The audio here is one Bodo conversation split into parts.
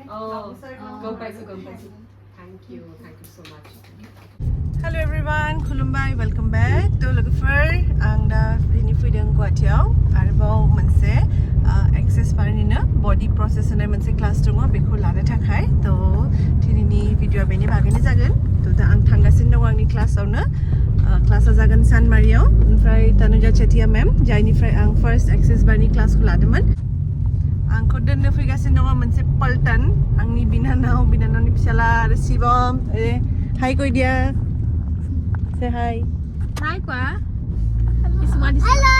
Oh, go back. Thank you so much. Hello everyone, खुलुमबाय, welcome back. तो लोगोफोर आं दा दिनै फैदों गुवाहाटीयाव आरोबाव मोनसे एक्सेस बारनिनो बडी प्रसेस होनाय मोनसे क्लास दङ बेखौ लानो थाखाय तो दिनैनि भिडिअआ बेनि बागैनो जागोन तो दा आं थांगासिनो दङ आंनि क्लासावनो क्लासा जागोन सानमारियाव ओमफ्राय तनुजा चेटिया मैम जायनिफ्राय आं फार्स्ट एक्सेस बारनि क्लासखौ लादोंमोन आंखौ दोननो फैगासिनो दङ मोनसे पल्टन आंनि बिनानावनि फिसाला आरो शिवम हाय गयदिया say hi Kwa. This one is hello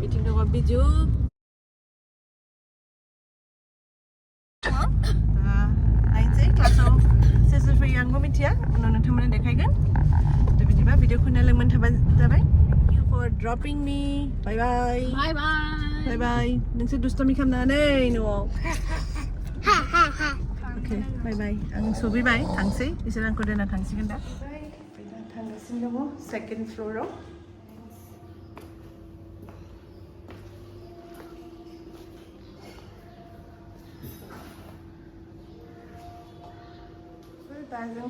meeting dong biju lain sih kelasau sesi free yang mitia unon nontonnya dekhaigan to bidiba video ko na lang mantaban jabai thank you for dropping me bye bye nonse dustami khamna nei no okay bye bye ang sobi bye thangsi isang ko dena thangsi ganda thangsin mo second floor ro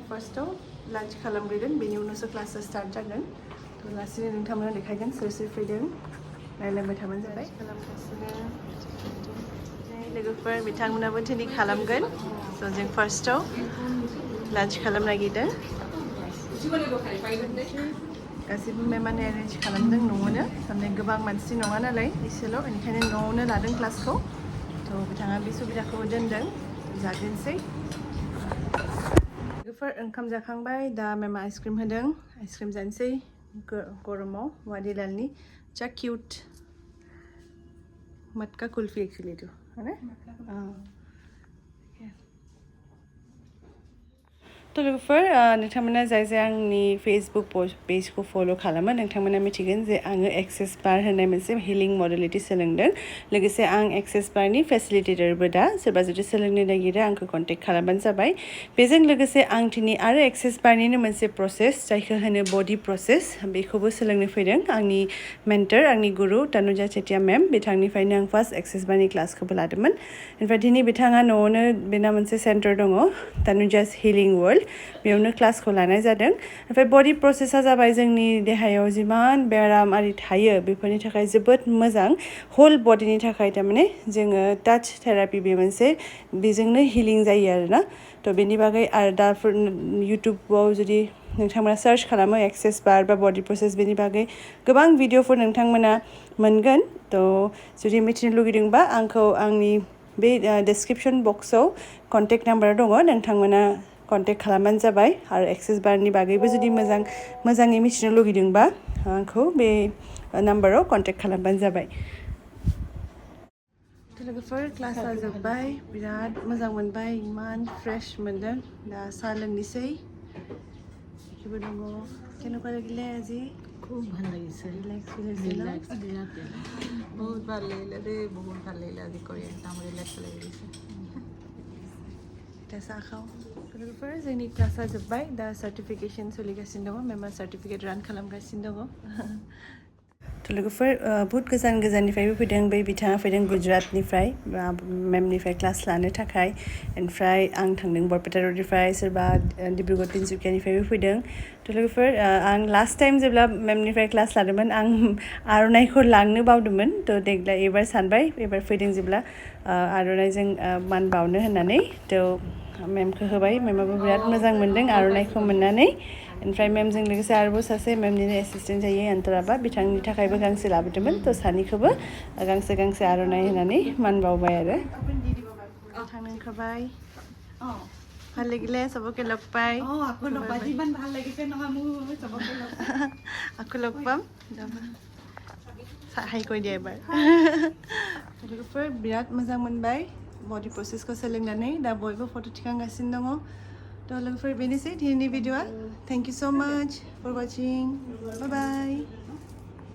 first lunch खालामग्रोगोन बेनि उनावसो क्लास स्टार्ट जागोन तो लासैनो नोंथांमोना देखायगोन सोर सोर फैदों रायलायबाय थाबानो जाबाय खालामगासिनो लोगोफोर बिथांमोनाबो दिनै खालामगोन स' जों फार्स्टआव लान्च खालामनो नागिरदों गासैबो मेमानो एरेन्ज खालामदों न'आवनो थारमाने गोबां मानसि नङा नालाय एसेल' बेनिखायनो न'आवनो लादों क्लासखौ थ' बिथाङा बे सुबिदाखौ दोनदों जागोनसै लोगोफोर ओंखाम जाखांबाय दा मेमा आइसक्रिम होदों आइसक्रिम जानोसै गरमाव वादिलालनि जा किउट मटका कुल्फी एक्चुअली तो है ना तो लोगोफोर नोंथांमोना जाय जाय आंनि फेसबुक पेजखौ फल' खालामो नोंथांमोना मिथिगोन जे आङो एक्सेस बार होननाय मोनसे हिलिं मडेलिटि सोलोंदों लोगोसे आं एक्सेस बारनि फेसिलिटेटरबो दा सोरबा जुदि सोलोंनो नागिरो आंखौ कन्टेक्ट खालामबानो जाबाय बेजों लोगोसे आं दिनै आरो एक्सेस बारनिनो मोनसे प्रसेस जायखौ होनो बडी प्रसेस बेखौबो सोलोंनो फैदों आंनि मेन्टर आंनि गुरु तनुजा चेटिया मैम बिथांनिफ्रायनो आं फार्स्ट एक्सेस बारनि क्लासखौबो लादोंमोन ओमफ्राय दिनै बिथाङा न'आवनो बेना मोनसे सेन्टार दङ तनुजास हिलिं वर्ल्ड बेयावनो क्लासखौ लानाय जादों ओमफ्राय बडी प्रसेसा जाबाय जोंनि देहायाव जिमान बेराम आरि थायो बेफोरनि थाखाय जोबोद मोजां होल बडीनि थाखाय थारमाने जोङो टाच थेरापि बे मोनसे बेजोंनो हिलिं जायो आरोना थ' बेनि बागै आरो दाफोर इउटुबाव जुदि नोंथांमोना सार्च खालामो एक्सेस बार बा बडी प्रसेस बेनि बागै गोबां भिडिअफोर नोंथांमोना मोनगोन थ' जुदि मिथिनो लुगैदोंबा आंखौ आंनि बे डिसक्रिपसन बक्सआव कन्टेक्ट नाम्बार दङ नोंथांमोना कन्टेक्ट खालामबानो जाबाय आरो एक्सेस बारनि बागैबो जुदि मोजाङै मिथिनो लुगैदोंबा आंखौ बे नाम्बाराव कन्टेक्ट खालामबानो जाबाय लोगोफोर क्लासा जोब्बाय बिराद मोजां मोनबाय इमान फ्रेश मोनदों दा साहा लोंनोसै बेखौबो दङ केनेকুৱা লাগিলে আজি খুব ভাল লাগিছে ৰিলেক্স বহুত ভাল লাগিলে দেই বহুত ভাল লাগিলে আজি কৰি একদম ৰিলেক্স লাগিছে दा साहा खाव लोगोफोर जोंनि क्लासा जोब्बाय दा सार्टिफिकेसन सोलिगासिनो दङ मेमा सार्टिफिकेट रान खालामगासिनो दङ थ' लोगोफोर बहुत गोजाननिफ्रायबो फैदों बै बिथाङा फैदों गुजरातनिफ्राय मेमनिफ्राय क्लास लानो थाखाय ओमफ्राय आं थांदों बरपेटा रडनिफ्राय सोरबा डिब्रुगड़ तिनसुकियानिफ्रायबो फैदों थ' लोगोफोर आं लास्ट टाइम जेब्ला मेमनिफ्राय क्लास लादोंमोन आं आर'नाइखौ लांनो बावदोंमोन थ' देग्लाय एबार सानबाय एबार फैदों जेब्ला आर'नाइजों मान बावनो होननानै थ' मेमखौ होबाय मेमाबो बिराद मोजां मोनदों आर'नाइखौ मोननानै ओमफ्राय मेमजों लोगोसे आरोबाव सासे मेमनिनो एसिस्टेन्ट जायो अन्तराबा बिथांनि थाखायबो गांसे लाबोदोंमोन थ' सानैखौबो गांसे आर'नाइ होनानै मान बावबाय आरो थांनो ओंखारबाय ভাল লাগিলে চবকে লগ পাই আকৌ লগ পাম हाय কৈ দিয়া এবাৰ लोगोफोर बिराद मोजां मोनबाय बडी प्रसेसखौ सोलोंनानै दा बयबो फट' थिखांगासिनो दङ थ' लोगोफोर बेनोसै दिनैनि भिडिअ'आ थेंक इउ सो माच फर वाचिं बाय बाय